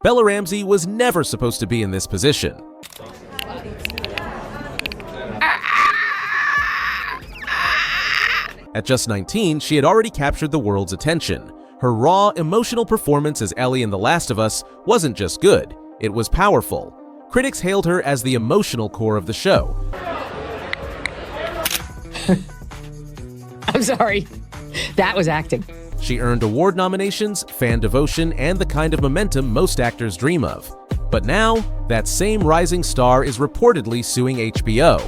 Bella Ramsey was never supposed to be in this position. At just 19, she had already captured the world's attention. Her raw, emotional performance as Ellie in The Last of Us wasn't just good, it was powerful. Critics hailed her as the emotional core of the show. I'm sorry. That was acting. She earned award nominations, fan devotion, and the kind of momentum most actors dream of. But now, that same rising star is reportedly suing HBO.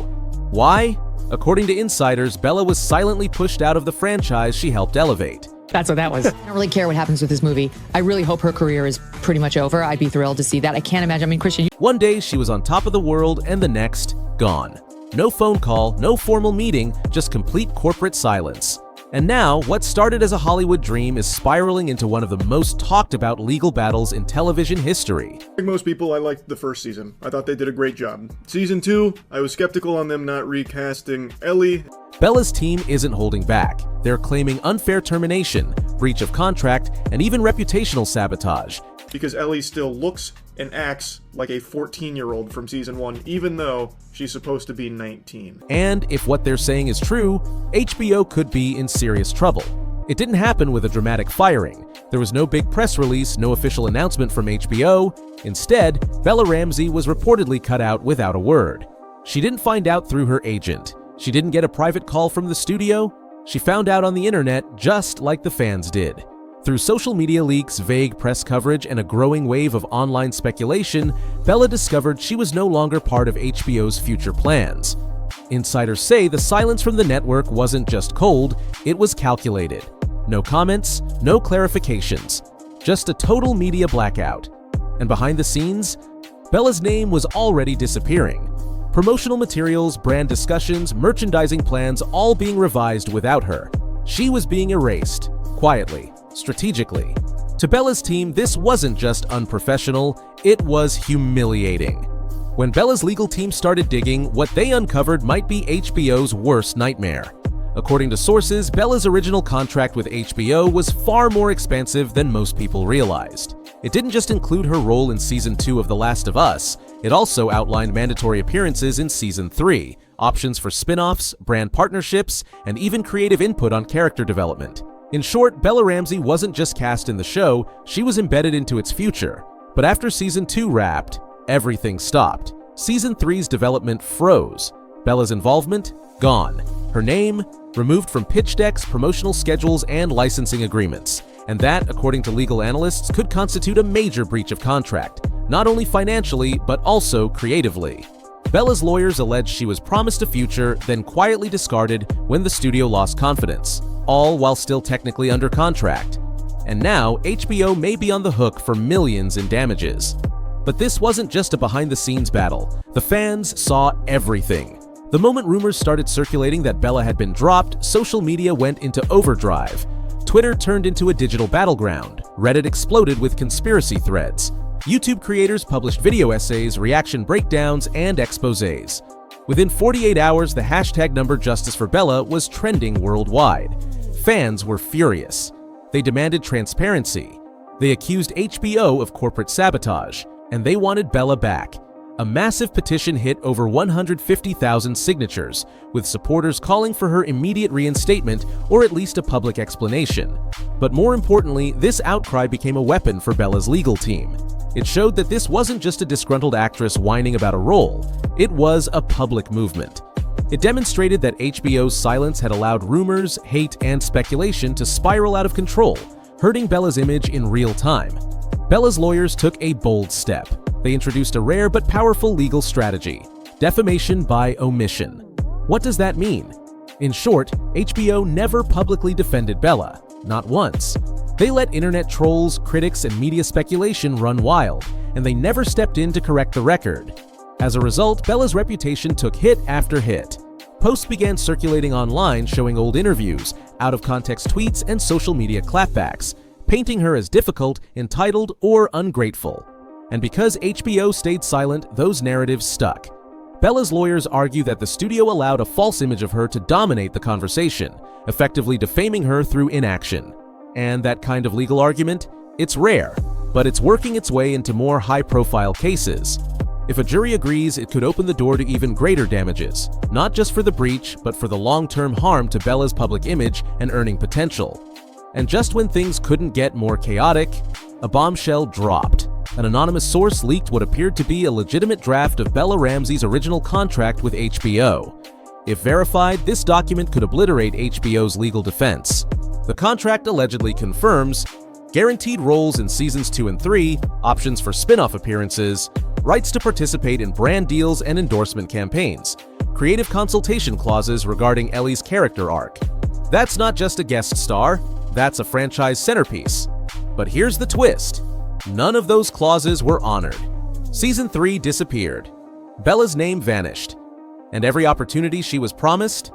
Why? According to insiders, Bella was silently pushed out of the franchise she helped elevate. That's what that was. I don't really care what happens with this movie. I really hope her career is pretty much over. I'd be thrilled to see that. I can't imagine. I mean, Christian, One day, she was on top of the world, and the next, gone. No phone call, no formal meeting, just complete corporate silence. And now, what started as a Hollywood dream is spiraling into one of the most talked about legal battles in television history. Like most people, I liked the first season. I thought they did a great job. Season 2, I was skeptical on them not recasting Ellie. Bella's team isn't holding back. They're claiming unfair termination, breach of contract, and even reputational sabotage. Because Ellie still looks and acts like a 14-year-old from season 1, even though she's supposed to be 19. And if what they're saying is true, HBO could be in serious trouble. It didn't happen with a dramatic firing. There was no big press release, no official announcement from HBO. Instead, Bella Ramsey was reportedly cut out without a word. She didn't find out through her agent. She didn't get a private call from the studio. She found out on the internet just like the fans did. Through social media leaks, vague press coverage, and a growing wave of online speculation, Bella discovered she was no longer part of HBO's future plans. Insiders say the silence from the network wasn't just cold, it was calculated. No comments, no clarifications, just a total media blackout. And behind the scenes, Bella's name was already disappearing. Promotional materials, brand discussions, merchandising plans all being revised without her. She was being erased, quietly, strategically. To Bella's team, this wasn't just unprofessional, it was humiliating. When Bella's legal team started digging, what they uncovered might be HBO's worst nightmare. According to sources, Bella's original contract with HBO was far more expansive than most people realized. It didn't just include her role in Season 2 of The Last of Us, it also outlined mandatory appearances in Season 3, options for spin-offs, brand partnerships, and even creative input on character development. In short, Bella Ramsey wasn't just cast in the show, she was embedded into its future. But after Season 2 wrapped, everything stopped. Season 3's development froze. Bella's involvement? Gone. Her name? Removed from pitch decks, promotional schedules, and licensing agreements. And that, according to legal analysts, could constitute a major breach of contract, not only financially, but also creatively. Bella's lawyers allege she was promised a future, then quietly discarded when the studio lost confidence, all while still technically under contract. And now, HBO may be on the hook for millions in damages. But this wasn't just a behind-the-scenes battle. The fans saw everything. The moment rumors started circulating that Bella had been dropped, social media went into overdrive. Twitter turned into a digital battleground. Reddit exploded with conspiracy threads. YouTube creators published video essays, reaction breakdowns, and exposés. Within 48 hours, the hashtag number Justice for Bella was trending worldwide. Fans were furious. They demanded transparency. They accused HBO of corporate sabotage, and they wanted Bella back. A massive petition hit over 150,000 signatures, with supporters calling for her immediate reinstatement or at least a public explanation. But more importantly, this outcry became a weapon for Bella's legal team. It showed that this wasn't just a disgruntled actress whining about a role, it was a public movement. It demonstrated that HBO's silence had allowed rumors, hate, and speculation to spiral out of control, hurting Bella's image in real time. Bella's lawyers took a bold step. They introduced a rare but powerful legal strategy: defamation by omission. What does that mean? In short, HBO never publicly defended Bella, not once. They let internet trolls, critics, and media speculation run wild, and they never stepped in to correct the record. As a result, Bella's reputation took hit after hit. Posts began circulating online showing old interviews, out-of-context tweets, and social media clapbacks, painting her as difficult, entitled, or ungrateful. And because HBO stayed silent, those narratives stuck. Bella's lawyers argue that the studio allowed a false image of her to dominate the conversation, effectively defaming her through inaction. And that kind of legal argument? It's rare, but it's working its way into more high-profile cases. If a jury agrees, it could open the door to even greater damages, not just for the breach, but for the long-term harm to Bella's public image and earning potential. And just when things couldn't get more chaotic, a bombshell dropped. An anonymous source leaked what appeared to be a legitimate draft of Bella Ramsey's original contract with HBO. If verified, this document could obliterate HBO's legal defense. The contract allegedly confirms guaranteed roles in seasons 2 and 3, options for spin-off appearances, rights to participate in brand deals and endorsement campaigns, creative consultation clauses regarding Ellie's character arc. That's not just a guest star, that's a franchise centerpiece. But here's the twist. None of those clauses were honored. Season 3 disappeared. Bella's name vanished. And every opportunity she was promised?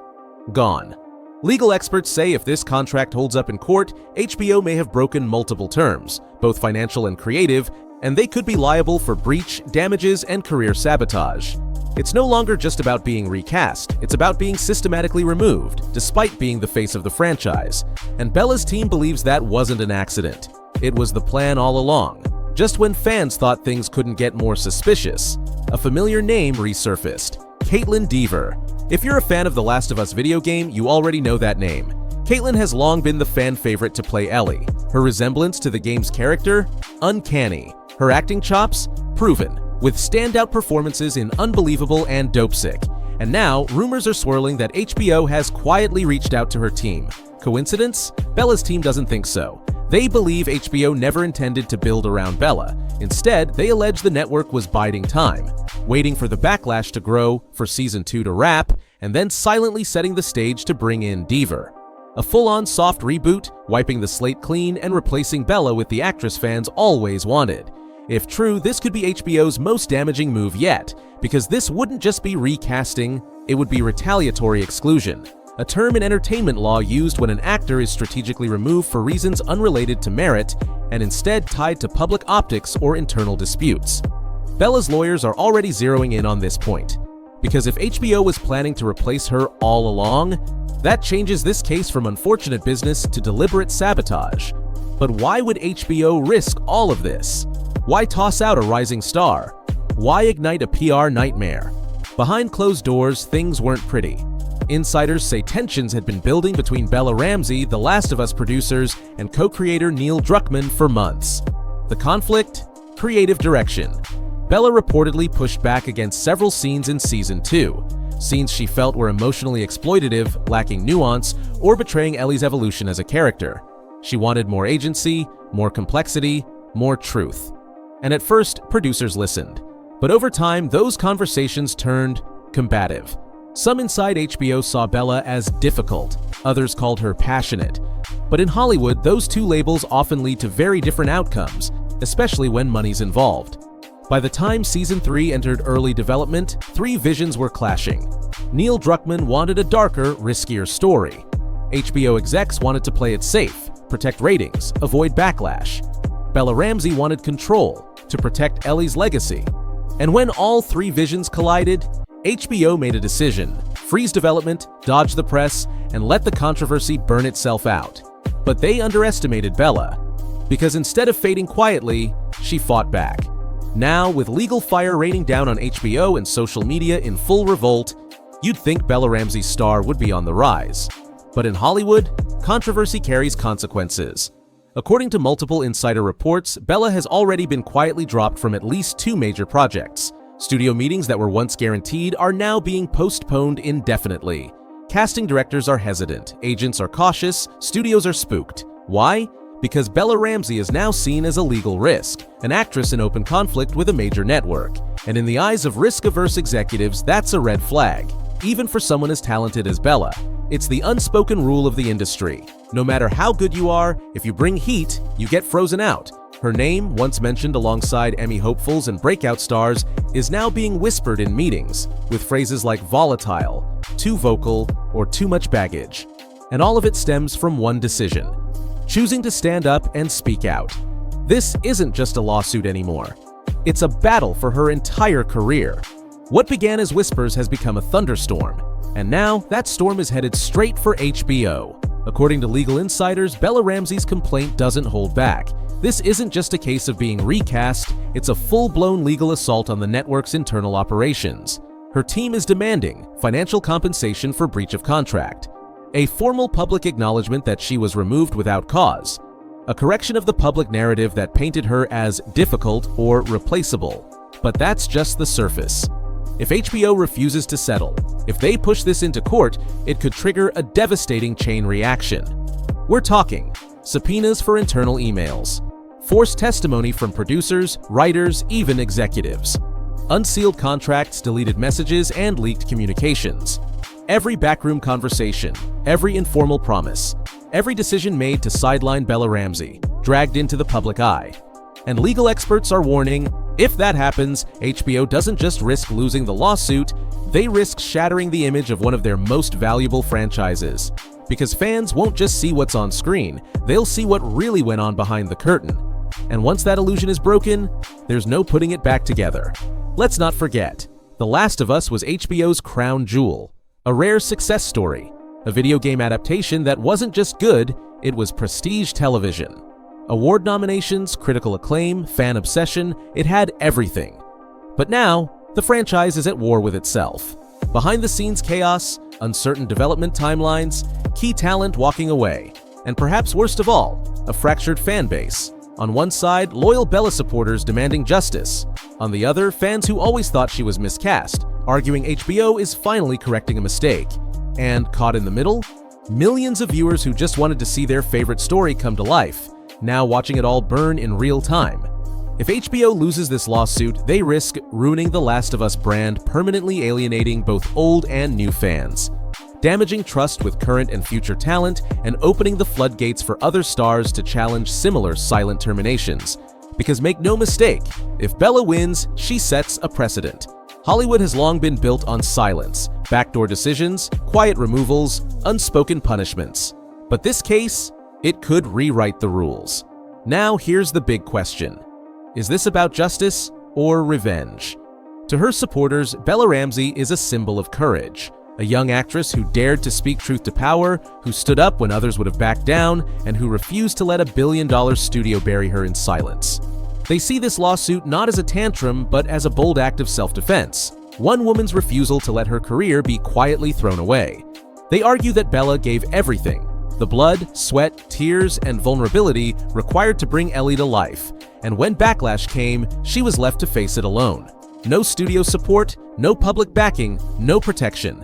Gone. Legal experts say if this contract holds up in court, HBO may have broken multiple terms, both financial and creative, and they could be liable for breach, damages, and career sabotage. It's no longer just about being recast, it's about being systematically removed, despite being the face of the franchise. And Bella's team believes that wasn't an accident. It was the plan all along. Just when fans thought things couldn't get more suspicious, a familiar name resurfaced: Caitlin Dever. If you're a fan of the Last of Us video game, you already know that name. Caitlin has long been the fan favorite to play Ellie. Her resemblance to the game's character? Uncanny. Her acting chops? Proven, with standout performances in Unbelievable and Dopesick. And now, rumors are swirling that HBO has quietly reached out to her team. Coincidence? Bella's team doesn't think so. They believe HBO never intended to build around Bella. Instead, they allege the network was biding time, waiting for the backlash to grow, for Season 2 to wrap, and then silently setting the stage to bring in Dever. A full-on soft reboot, wiping the slate clean and replacing Bella with the actress fans always wanted. If true, this could be HBO's most damaging move yet, because this wouldn't just be recasting, it would be retaliatory exclusion, a term in entertainment law used when an actor is strategically removed for reasons unrelated to merit and instead tied to public optics or internal disputes. Bella's lawyers are already zeroing in on this point, because if HBO was planning to replace her all along, that changes this case from unfortunate business to deliberate sabotage. But why would HBO risk all of this? Why toss out a rising star? Why ignite a PR nightmare? Behind closed doors, things weren't pretty. Insiders say tensions had been building between Bella Ramsey, The Last of Us producers, and co-creator Neil Druckmann for months. The conflict? Creative direction. Bella reportedly pushed back against several scenes in Season 2. Scenes she felt were emotionally exploitative, lacking nuance, or betraying Ellie's evolution as a character. She wanted more agency, more complexity, more truth. And at first, producers listened. But over time, those conversations turned combative. Some inside HBO saw Bella as difficult, others called her passionate. But in Hollywood, those two labels often lead to very different outcomes, especially when money's involved. By the time Season 3 entered early development, three visions were clashing. Neil Druckmann wanted a darker, riskier story. HBO execs wanted to play it safe, protect ratings, avoid backlash. Bella Ramsey wanted control, to protect Ellie's legacy. And when all three visions collided, HBO made a decision: freeze development, dodge the press, and let the controversy burn itself out. But they underestimated Bella, because instead of fading quietly, she fought back. Now, with legal fire raining down on HBO and social media in full revolt, you'd think Bella Ramsey's star would be on the rise. But in Hollywood, controversy carries consequences. According to multiple insider reports, Bella has already been quietly dropped from at least 2 major projects. Studio meetings that were once guaranteed are now being postponed indefinitely. Casting directors are hesitant, agents are cautious, studios are spooked. Why? Because Bella Ramsey is now seen as a legal risk, an actress in open conflict with a major network. And in the eyes of risk-averse executives, that's a red flag, even for someone as talented as Bella. It's the unspoken rule of the industry. No matter how good you are, if you bring heat, you get frozen out. Her name, once mentioned alongside Emmy hopefuls and breakout stars, is now being whispered in meetings, with phrases like volatile, too vocal, or too much baggage. And all of it stems from one decision: choosing to stand up and speak out. This isn't just a lawsuit anymore. It's a battle for her entire career. What began as whispers has become a thunderstorm, and now that storm is headed straight for HBO. According to legal insiders, Bella Ramsey's complaint doesn't hold back. This isn't just a case of being recast, it's a full-blown legal assault on the network's internal operations. Her team is demanding financial compensation for breach of contract, a formal public acknowledgement that she was removed without cause, a correction of the public narrative that painted her as difficult or replaceable. But that's just the surface. If HBO refuses to settle, if they push this into court, it could trigger a devastating chain reaction. We're talking subpoenas for internal emails, forced testimony from producers, writers, even executives, unsealed contracts, deleted messages, and leaked communications. Every backroom conversation, every informal promise, every decision made to sideline Bella Ramsey, dragged into the public eye. And legal experts are warning, if that happens, HBO doesn't just risk losing the lawsuit, they risk shattering the image of one of their most valuable franchises. Because fans won't just see what's on screen, they'll see what really went on behind the curtain. And once that illusion is broken, there's no putting it back together. Let's not forget, The Last of Us was HBO's crown jewel, a rare success story, a video game adaptation that wasn't just good, it was prestige television. Award nominations, critical acclaim, fan obsession, it had everything. But now, the franchise is at war with itself. Behind-the-scenes chaos, uncertain development timelines, key talent walking away, and perhaps worst of all, a fractured fan base. On one side, loyal Bella supporters demanding justice. On the other, fans who always thought she was miscast, arguing HBO is finally correcting a mistake. And caught in the middle, millions of viewers who just wanted to see their favorite story come to life, now watching it all burn in real time. If HBO loses this lawsuit, they risk ruining the Last of Us brand, permanently alienating both old and new fans, damaging trust with current and future talent, and opening the floodgates for other stars to challenge similar silent terminations. Because make no mistake, if Bella wins, she sets a precedent. Hollywood has long been built on silence, backdoor decisions, quiet removals, unspoken punishments. But this case, it could rewrite the rules. Now here's the big question. Is this about justice or revenge? To her supporters, Bella Ramsey is a symbol of courage, a young actress who dared to speak truth to power, who stood up when others would have backed down, and who refused to let $1 billion studio bury her in silence. They see this lawsuit not as a tantrum, but as a bold act of self-defense, one woman's refusal to let her career be quietly thrown away. They argue that Bella gave everything, the blood, sweat, tears, and vulnerability required to bring Ellie to life, and when backlash came, she was left to face it alone. No studio support, no public backing, no protection.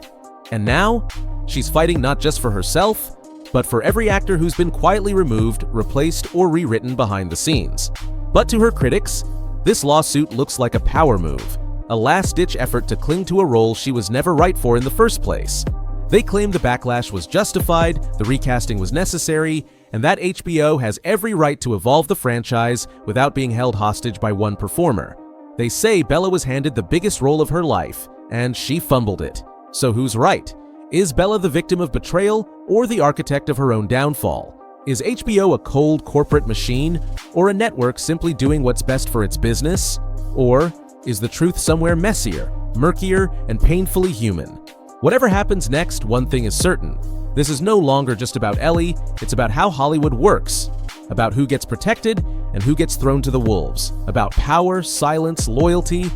And now, she's fighting not just for herself, but for every actor who's been quietly removed, replaced, or rewritten behind the scenes. But to her critics, this lawsuit looks like a power move, a last-ditch effort to cling to a role she was never right for in the first place. They claim the backlash was justified, the recasting was necessary, and that HBO has every right to evolve the franchise without being held hostage by one performer. They say Bella was handed the biggest role of her life, and she fumbled it. So who's right? Is Bella the victim of betrayal or the architect of her own downfall? Is HBO a cold corporate machine, or a network simply doing what's best for its business? Or is the truth somewhere messier, murkier, and painfully human? Whatever happens next, one thing is certain. This is no longer just about Ellie, it's about how Hollywood works, about who gets protected and who gets thrown to the wolves, about power, silence, loyalty,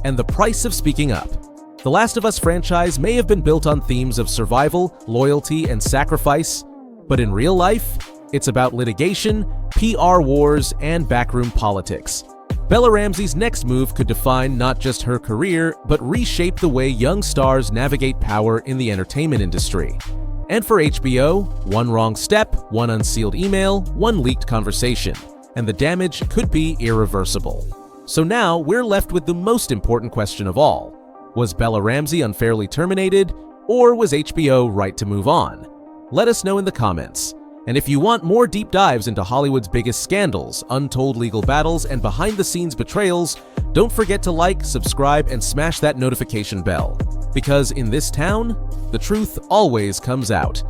and the price of speaking up. The Last of Us franchise may have been built on themes of survival, loyalty, and sacrifice, but in real life, it's about litigation, PR wars, and backroom politics. Bella Ramsey's next move could define not just her career, but reshape the way young stars navigate power in the entertainment industry. And for HBO, one wrong step, one unsealed email, one leaked conversation, and the damage could be irreversible. So now we're left with the most important question of all. Was Bella Ramsey unfairly terminated, or was HBO right to move on? Let us know in the comments. And if you want more deep dives into Hollywood's biggest scandals, untold legal battles, and behind-the-scenes betrayals, don't forget to like, subscribe, and smash that notification bell. Because in this town, the truth always comes out.